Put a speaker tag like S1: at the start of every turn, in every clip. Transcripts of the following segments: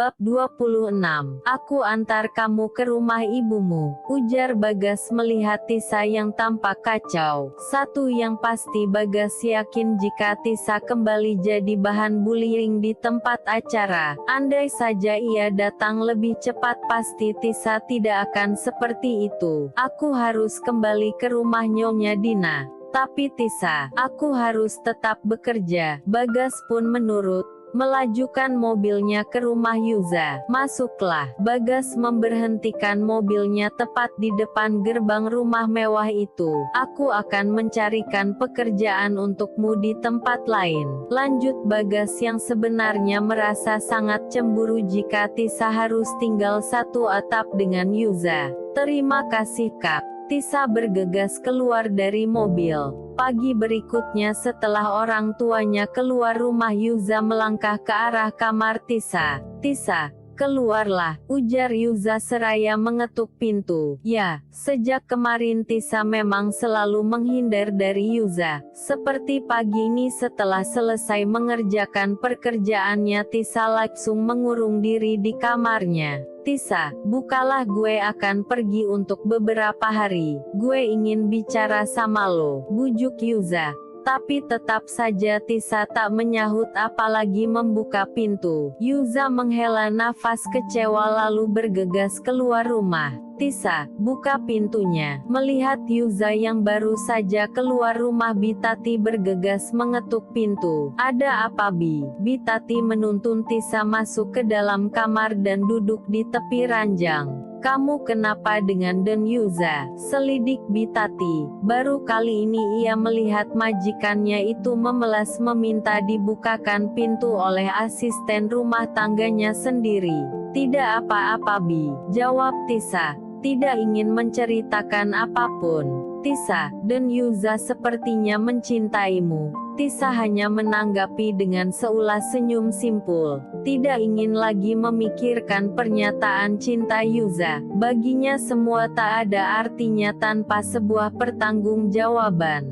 S1: Bab 26. Aku antar kamu ke rumah ibumu, ujar Bagas melihat Tisa yang tampak kacau. Satu yang pasti Bagas yakin jika Tisa kembali jadi bahan bullying di tempat acara, andai saja ia datang lebih cepat pasti Tisa tidak akan seperti itu. Aku harus kembali ke rumah Nyonya Dina. Tapi Tisa, aku harus tetap bekerja. Bagas pun menurut, melajukan mobilnya ke rumah Yuza. Masuklah. Bagas memberhentikan mobilnya tepat di depan gerbang rumah mewah itu. Aku akan mencarikan pekerjaan untukmu di tempat lain. Lanjut Bagas yang sebenarnya merasa sangat cemburu jika Tisa harus tinggal satu atap dengan Yuza. Terima kasih Kak. Tisa bergegas keluar dari mobil. Pagi berikutnya setelah orang tuanya keluar rumah Yuza melangkah ke arah kamar Tisa. Tisa, keluarlah, ujar Yuza seraya mengetuk pintu. Ya, sejak kemarin Tisa memang selalu menghindar dari Yuza. Seperti pagi ini setelah selesai mengerjakan pekerjaannya Tisa langsung mengurung diri di kamarnya. Tisa, bukalah, gue akan pergi untuk beberapa hari. Gue ingin bicara sama lo, bujuk Yuza. Tapi tetap saja Tisa tak menyahut apalagi membuka pintu. Yuza menghela nafas kecewa lalu bergegas keluar rumah. Tisa, buka pintunya. Melihat Yuza yang baru saja keluar rumah Bitati bergegas mengetuk pintu. Ada apa Bi? Bitati menuntun Tisa masuk ke dalam kamar dan duduk di tepi ranjang. Kamu kenapa dengan Den Yuza? Selidik Bitati. Baru kali ini ia melihat majikannya itu memelas meminta dibukakan pintu oleh asisten rumah tangganya sendiri. Tidak apa-apa Bi, jawab Tisa. Tidak ingin menceritakan apapun. Tisa, Den Yuza sepertinya mencintaimu. Tisa hanya menanggapi dengan seulas senyum simpul. Tidak ingin lagi memikirkan pernyataan cinta Yuza. Baginya semua tak ada artinya tanpa sebuah pertanggungjawaban.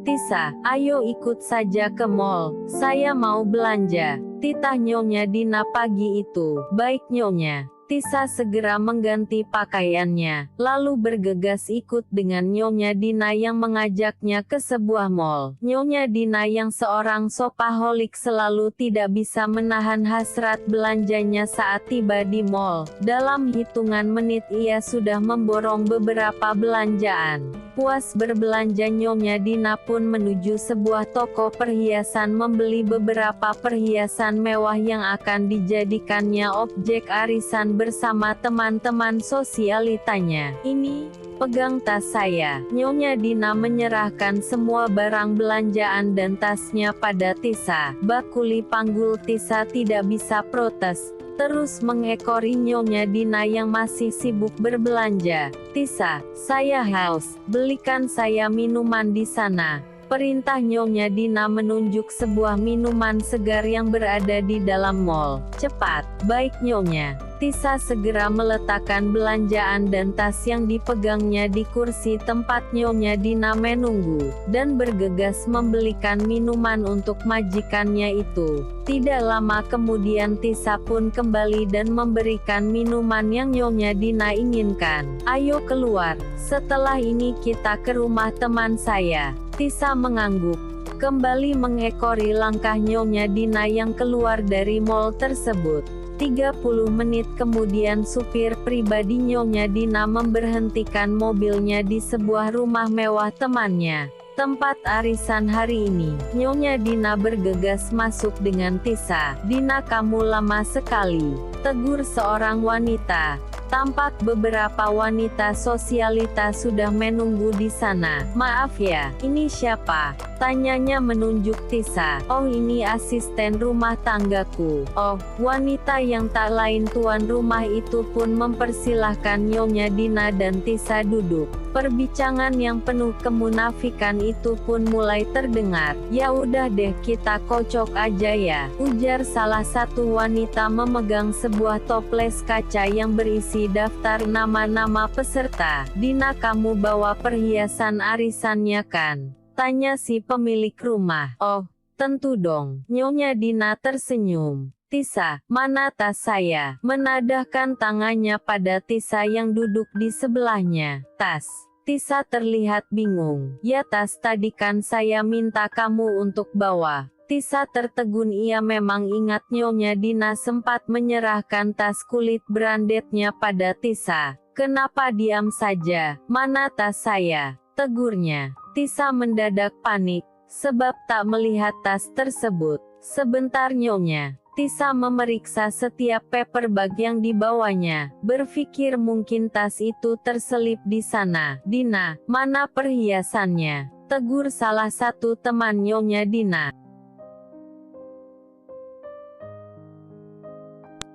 S1: Tisa, ayo ikut saja ke mall. Saya mau belanja. Titah Nyonya Dina pagi itu. Baik Nyonya. Tisa segera mengganti pakaiannya, lalu bergegas ikut dengan Nyonya Dina yang mengajaknya ke sebuah mall. Nyonya Dina yang seorang shopaholic selalu tidak bisa menahan hasrat belanjanya saat tiba di mall. Dalam hitungan menit ia sudah memborong beberapa belanjaan. Puas berbelanja Nyonya Dina pun menuju sebuah toko perhiasan membeli beberapa perhiasan mewah yang akan dijadikannya objek arisan bersama teman-teman sosialitanya. Ini, pegang tas saya. Nyonya Dina menyerahkan semua barang belanjaan dan tasnya pada Tisa. Bakuli panggul Tisa tidak bisa protes. Terus mengekori Nyonya Dina yang masih sibuk berbelanja. Tisa, saya haus, belikan saya minuman di sana. Perintah Nyonya Dina menunjuk sebuah minuman segar yang berada di dalam mall. Cepat, baik Nyonya. Tisa segera meletakkan belanjaan dan tas yang dipegangnya di kursi tempat Nyonya Dina menunggu, dan bergegas membelikan minuman untuk majikannya itu. Tidak lama kemudian Tisa pun kembali dan memberikan minuman yang Nyonya Dina inginkan. Ayo keluar, setelah ini kita ke rumah teman saya. Tisa mengangguk, kembali mengekori langkah Nyonya Dina yang keluar dari mall tersebut. 30 menit kemudian supir pribadi Nyonya Dina memberhentikan mobilnya di sebuah rumah mewah temannya. Tempat arisan hari ini. Nyonya Dina bergegas masuk dengan Tisa. Dina, kamu lama sekali, tegur seorang wanita. Tampak beberapa wanita sosialita sudah menunggu di sana. Maaf ya, ini siapa? Tanyanya menunjuk Tisa. Oh, ini asisten rumah tanggaku. Oh, wanita yang tak lain tuan rumah itu pun mempersilahkan Nyonya Dina dan Tisa duduk. Perbincangan yang penuh kemunafikan itu pun mulai terdengar. Ya udah deh, kita kocok aja ya, ujar salah satu wanita memegang sebuah toples kaca yang berisi daftar nama-nama peserta. Dina, kamu bawa perhiasan arisannya kan? Tanya si pemilik rumah. Oh, Tentu dong. Nyonya Dina tersenyum. Tisa, mana tas saya? Menadahkan tangannya pada Tisa yang duduk di sebelahnya. Tas. Tisa terlihat bingung. Ya tas tadi kan saya minta kamu untuk bawa. Tisa tertegun, ia memang ingat Nyonya Dina sempat menyerahkan tas kulit brandednya pada Tisa. Kenapa diam saja? Mana tas saya? Tegurnya. Tisa mendadak panik, sebab tak melihat tas tersebut. Sebentar Nyonya. Tisa memeriksa setiap paper bag yang dibawanya, berpikir mungkin tas itu terselip di sana. Dina, mana perhiasannya? Tegur salah satu teman Nyonya Dina.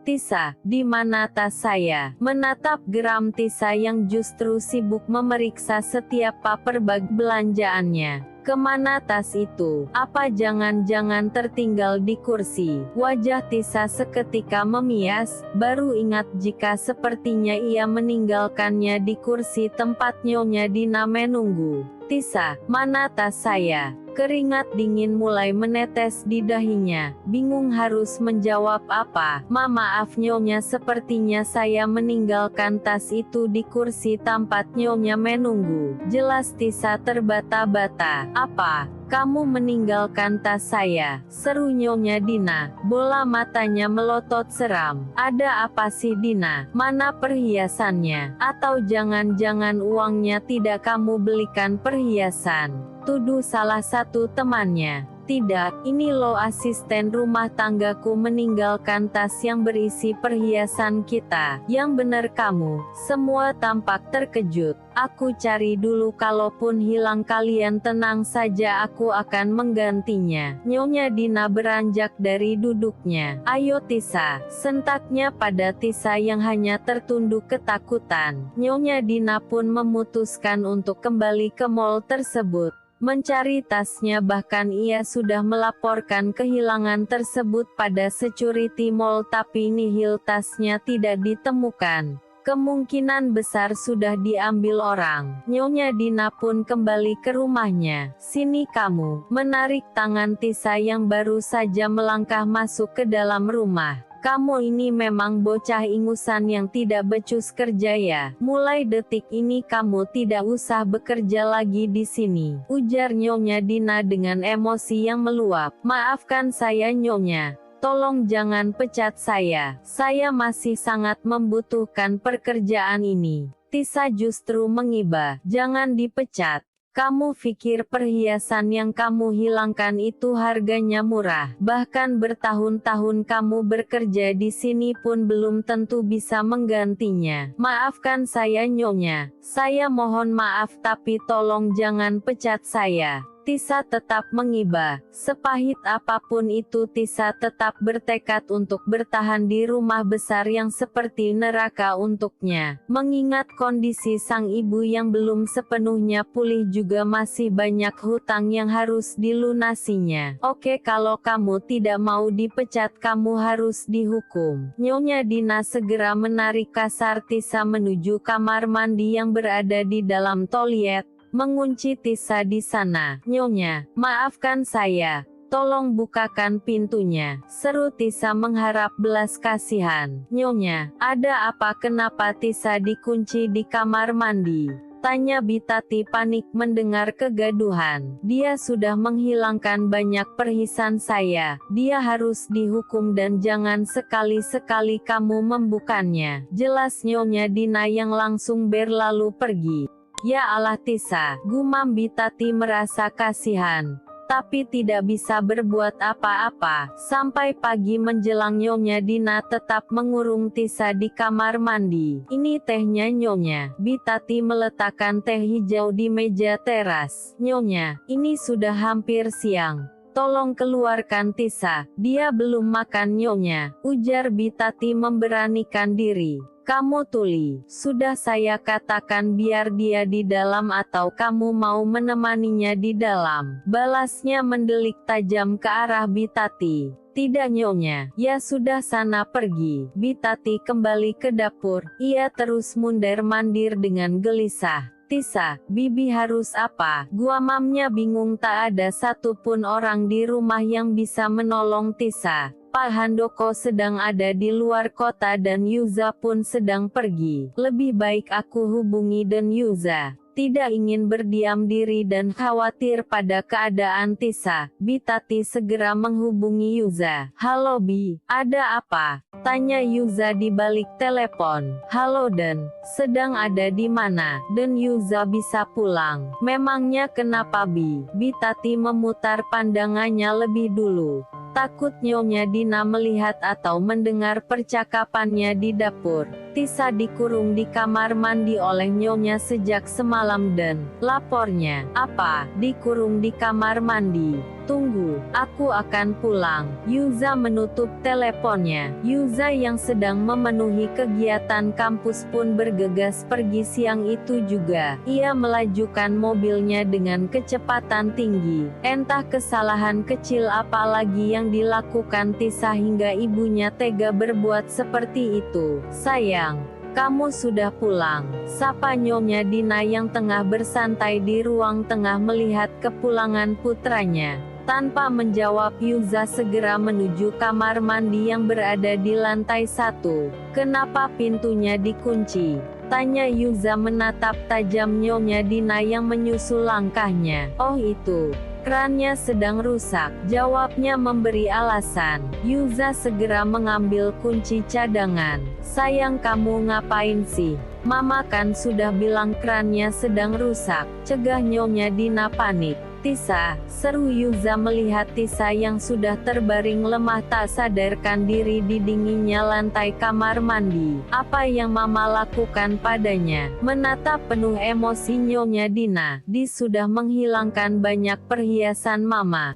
S1: Tisa, di mana tas saya? Menatap geram Tisa yang justru sibuk memeriksa setiap paper bag belanjaannya. Kemana tas itu? Apa jangan-jangan tertinggal di kursi? Wajah Tisa seketika memias, baru ingat jika sepertinya ia meninggalkannya di kursi tempat Nyonya Dina menunggu. Tisa, mana tas saya? Keringat dingin mulai menetes di dahinya, bingung harus menjawab apa. Maaf Nyonya, sepertinya saya meninggalkan tas itu di kursi tempat Nyonya menunggu. Jelas Tisa terbata-bata. Apa? Kamu meninggalkan tas saya? Seru Nyonya Dina. Bola matanya melotot seram. Ada apa sih Dina? Mana perhiasannya? Atau jangan-jangan uangnya tidak kamu belikan perhiasan? Tuduh salah satu temannya. Tidak, ini loh asisten rumah tanggaku meninggalkan tas yang berisi perhiasan kita. Yang benar kamu. Semua tampak terkejut. Aku cari dulu, kalaupun hilang kalian tenang saja, aku akan menggantinya. Nyonya Dina beranjak dari duduknya. Ayo Tisa, sentaknya pada Tisa yang hanya tertunduk ketakutan. Nyonya Dina pun memutuskan untuk kembali ke mall tersebut. Mencari tasnya, bahkan ia sudah melaporkan kehilangan tersebut pada security mall, tapi nihil, tasnya tidak ditemukan. Kemungkinan besar sudah diambil orang. Nyonya Dina pun kembali ke rumahnya. Sini kamu, menarik tangan Tisa yang baru saja melangkah masuk ke dalam rumah. Kamu ini memang bocah ingusan yang tidak becus kerja ya. Mulai detik ini kamu tidak usah bekerja lagi di sini, ujar Nyonya Dina dengan emosi yang meluap. Maafkan saya Nyonya. Tolong jangan pecat saya. Saya masih sangat membutuhkan pekerjaan ini. Tisa justru mengiba. Jangan dipecat. Kamu pikir perhiasan yang kamu hilangkan itu harganya murah? Bahkan bertahun-tahun kamu bekerja di sini pun belum tentu bisa menggantinya. Maafkan saya Nyonya. Saya mohon maaf, tapi tolong jangan pecat saya. Tisa tetap mengiba. Sepahit apapun itu, Tisa tetap bertekad untuk bertahan di rumah besar yang seperti neraka untuknya. Mengingat kondisi sang ibu yang belum sepenuhnya pulih, juga masih banyak hutang yang harus dilunasinya. Oke, kalau kamu tidak mau dipecat, kamu harus dihukum. Nyonya Dina segera menarik kasar Tisa menuju kamar mandi yang berada di dalam toilet. Mengunci Tisa di sana. Nyonya, maafkan saya. Tolong bukakan pintunya, seru Tisa mengharap belas kasihan. Nyonya, ada apa? Kenapa Tisa dikunci di kamar mandi? Tanya Bitati panik mendengar kegaduhan. Dia sudah menghilangkan banyak perhiasan saya. Dia harus dihukum dan jangan sekali-sekali kamu membukanya. Jelas Nyonya Dina yang langsung berlalu pergi. Ya Allah Tisa, gumam Bitati merasa kasihan, tapi tidak bisa berbuat apa-apa. Sampai pagi menjelang Nyonya Dina tetap mengurung Tisa di kamar mandi. Ini tehnya Nyonya. Bitati meletakkan teh hijau di meja teras. Nyonya, ini sudah hampir siang. Tolong keluarkan Tisa, dia belum makan Nyonya, ujar Bitati memberanikan diri. Kamu tuli, sudah saya katakan biar dia di dalam, atau kamu mau menemaninya di dalam? Balasnya mendelik tajam ke arah Bitati. Tidak Nyonya, ya sudah sana pergi. Bitati kembali ke dapur, ia terus mundar-mandir dengan gelisah. Tisa, Bibi harus apa? Gua mamnya bingung, tak ada satupun orang di rumah yang bisa menolong Tisa. Pak Handoko sedang ada di luar kota dan Yuza pun sedang pergi. Lebih baik aku hubungi dan Yuza. Tidak ingin berdiam diri dan khawatir pada keadaan Tisa, Bi Tati segera menghubungi Yuza. Halo Bi, ada apa? Tanya Yuza di balik telepon. Halo Den, sedang ada di mana? Dan Yuza bisa pulang. Memangnya kenapa Bi? Bi Tati memutar pandangannya lebih dulu. Takut Nyonya Dina melihat atau mendengar percakapannya di dapur. Tisa dikurung di kamar mandi oleh Nyonya sejak semalam dan lapornya, apa, dikurung di kamar mandi? Tunggu, aku akan pulang. Yuza menutup teleponnya. Yuza yang sedang memenuhi kegiatan kampus pun bergegas pergi siang itu juga. Ia melajukan mobilnya dengan kecepatan tinggi. Entah kesalahan kecil apa lagi yang dilakukan Tisa hingga ibunya tega berbuat seperti itu. Sayang, kamu sudah pulang, sapa Nyonya Dina yang tengah bersantai di ruang tengah melihat kepulangan putranya. Tanpa menjawab, Yuza segera menuju kamar mandi yang berada di lantai 1. Kenapa pintunya dikunci? Tanya Yuza menatap tajam Nyonya Dina yang menyusul langkahnya. Oh itu, krannya sedang rusak, jawabnya memberi alasan. Yuza segera mengambil kunci cadangan. Sayang, kamu ngapain sih? Mama kan sudah bilang krannya sedang rusak, cegah Nyonya Dina panik. Tisa, seru Yuza melihat Tisa yang sudah terbaring lemah tak sadarkan diri di dinginnya lantai kamar mandi. Apa yang Mama lakukan padanya? Menatap penuh emosi Nyonya Dina. Di sudah menghilangkan banyak perhiasan Mama.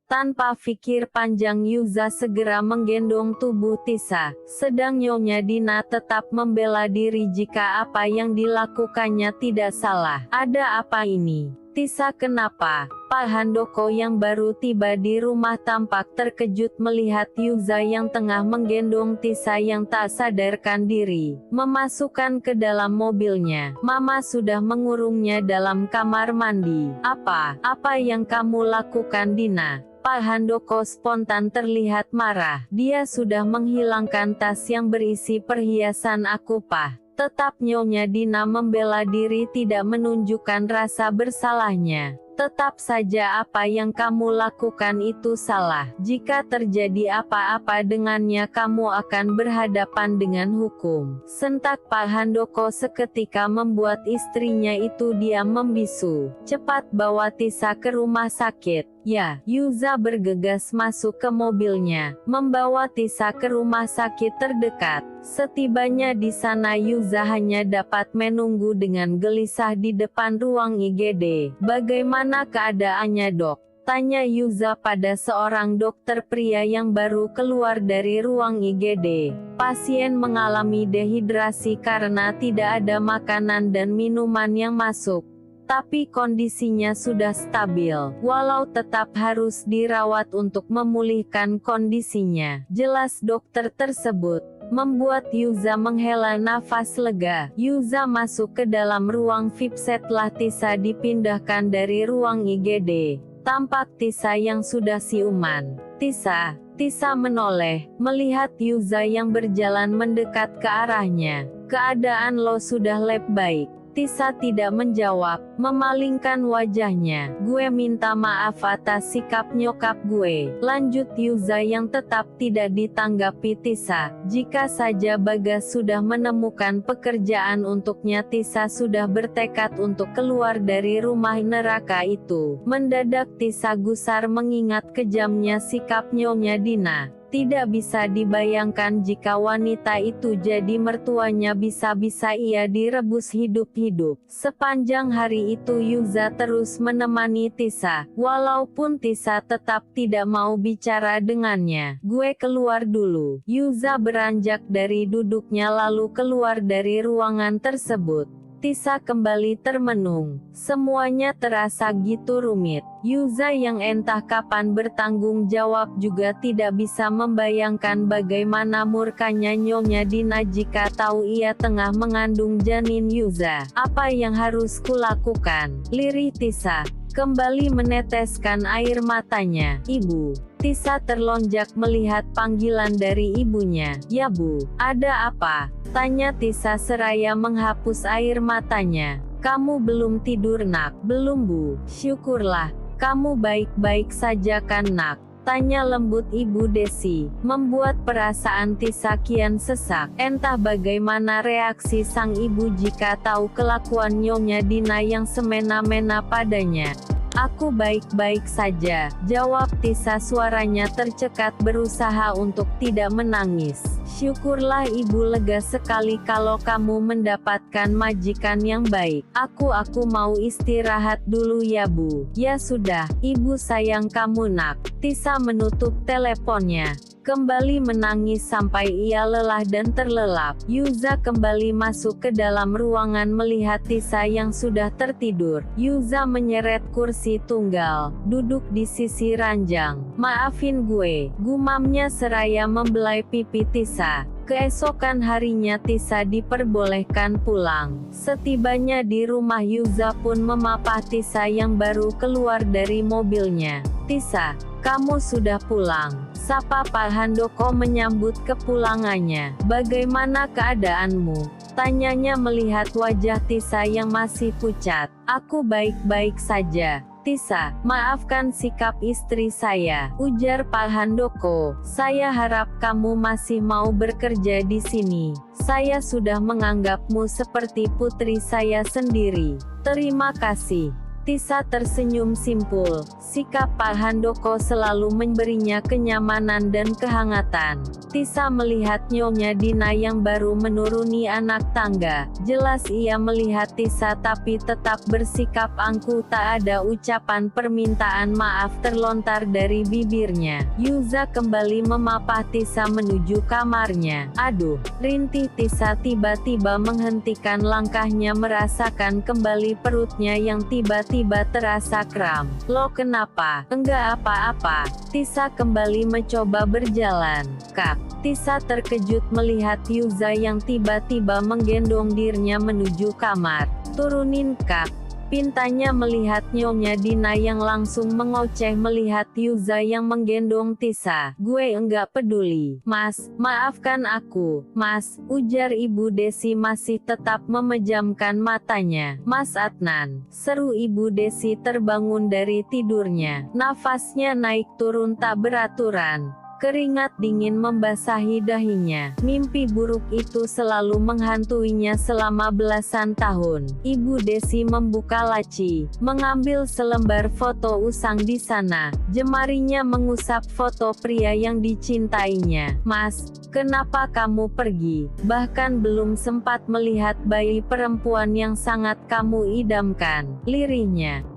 S1: Tanpa pikir panjang Yuza segera menggendong tubuh Tisa, sedang Nyonya Dina tetap membela diri jika apa yang dilakukannya tidak salah. Ada apa ini? Tisa, kenapa? Pak Handoko yang baru tiba di rumah tampak terkejut melihat Yuza yang tengah menggendong Tisa yang tak sadarkan diri, memasukkan ke dalam mobilnya. Mama sudah mengurungnya dalam kamar mandi. Apa yang kamu lakukan Dina? Pak Handoko spontan terlihat marah. Dia sudah menghilangkan tas yang berisi perhiasan aku, Pak. Tetap Nyonya Dina membela diri tidak menunjukkan rasa bersalahnya. Tetap saja apa yang kamu lakukan itu salah. Jika terjadi apa-apa dengannya kamu akan berhadapan dengan hukum. Sentak Pak Handoko seketika membuat istrinya itu diam membisu. Cepat bawa Tisa ke rumah sakit. Ya, Yuza bergegas masuk ke mobilnya, membawa Tisa ke rumah sakit terdekat. Setibanya di sana Yuza hanya dapat menunggu dengan gelisah di depan ruang IGD. Bagaimana keadaannya dok? Tanya Yuza pada seorang dokter pria yang baru keluar dari ruang IGD. Pasien mengalami dehidrasi karena tidak ada makanan dan minuman yang masuk. Tapi kondisinya sudah stabil, walau tetap harus dirawat untuk memulihkan kondisinya. Jelas dokter tersebut membuat Yuza menghela nafas lega. Yuza masuk ke dalam ruang VIP setelah Tisa dipindahkan dari ruang IGD. Tampak Tisa yang sudah siuman. Tisa menoleh, melihat Yuza yang berjalan mendekat ke arahnya. Keadaan lo sudah baik. Tisa tidak menjawab, memalingkan wajahnya. Gue minta maaf atas sikap nyokap gue. Lanjut Yuza yang tetap tidak ditanggapi Tisa. Jika saja Bagas sudah menemukan pekerjaan untuknya, Tisa sudah bertekad untuk keluar dari rumah neraka itu. Mendadak Tisa gusar mengingat kejamnya sikap Nyonya Dina. Tidak bisa dibayangkan jika wanita itu jadi mertuanya, bisa-bisa ia direbus hidup-hidup. Sepanjang hari itu Yuza terus menemani Tisa, walaupun Tisa tetap tidak mau bicara dengannya. Gue keluar dulu. Yuza beranjak dari duduknya lalu keluar dari ruangan tersebut. Tisa kembali termenung. Semuanya terasa gitu rumit. Yuza yang entah kapan bertanggung jawab juga tidak bisa membayangkan bagaimana murkanya Nyonya Dina jika tahu ia tengah mengandung janin Yuza. Apa yang harus kulakukan? Lirih Tisa kembali meneteskan air matanya. Ibu. Tisa terlonjak melihat panggilan dari ibunya. Ya Bu, ada apa? Tanya Tisa seraya menghapus air matanya. Kamu belum tidur nak? Belum Bu. Syukurlah. Kamu baik-baik saja kan nak? Tanya lembut Ibu Desi, membuat perasaan Tisa kian sesak. Entah bagaimana reaksi sang ibu jika tahu kelakuan Nyonya Dina yang semena-mena padanya. Aku baik-baik saja, jawab Tisa suaranya tercekat berusaha untuk tidak menangis. Syukurlah ibu lega sekali kalau kamu mendapatkan majikan yang baik. Aku mau istirahat dulu ya Bu. Ya sudah, ibu sayang kamu nak. Tisa menutup teleponnya. Kembali menangis sampai ia lelah dan terlelap. Yuza kembali masuk ke dalam ruangan melihat Tisa yang sudah tertidur. Yuza menyeret kursi tunggal, duduk di sisi ranjang. Maafin gue, gumamnya seraya membelai pipi Tisa. Keesokan harinya Tisa diperbolehkan pulang. Setibanya di rumah Yuza pun memapah Tisa yang baru keluar dari mobilnya. Tisa, kamu sudah pulang. Sapa Pak Handoko menyambut kepulangannya. Bagaimana keadaanmu? Tanyanya melihat wajah Tisa yang masih pucat. Aku baik-baik saja. Tisa, maafkan sikap istri saya, ujar Pak Handoko. Saya harap kamu masih mau bekerja di sini. Saya sudah menganggapmu seperti putri saya sendiri. Terima kasih. Tisa tersenyum simpul. Sikap Pak Handoko selalu memberinya kenyamanan dan kehangatan. Tisa melihat Nyonya Dina yang baru menuruni anak tangga. Jelas ia melihat Tisa tapi tetap bersikap angkuh, tak ada ucapan permintaan maaf terlontar dari bibirnya. Yuza kembali memapah Tisa menuju kamarnya. Aduh, rintih Tisa tiba-tiba menghentikan langkahnya merasakan kembali perutnya yang tiba-tiba terasa kram. Lo kenapa? Enggak apa-apa. Tisa kembali mencoba berjalan. Kak. Tisa terkejut melihat Yuza yang tiba-tiba menggendong dirinya menuju kamar. Turunin Kak. Pintanya melihat Nyonya Dina yang langsung mengoceh melihat Yuza yang menggendong Tisa. Gue enggak peduli. Mas, maafkan aku. Mas, ujar Ibu Desi masih tetap memejamkan matanya. Mas Adnan, seru Ibu Desi terbangun dari tidurnya. Nafasnya naik turun tak beraturan. Keringat dingin membasahi dahinya. Mimpi buruk itu selalu menghantuinya selama belasan tahun. Ibu Desi membuka laci, mengambil selembar foto usang di sana. Jemarinya mengusap foto pria yang dicintainya. Mas, kenapa kamu pergi? Bahkan belum sempat melihat bayi perempuan yang sangat kamu idamkan. Lirihnya.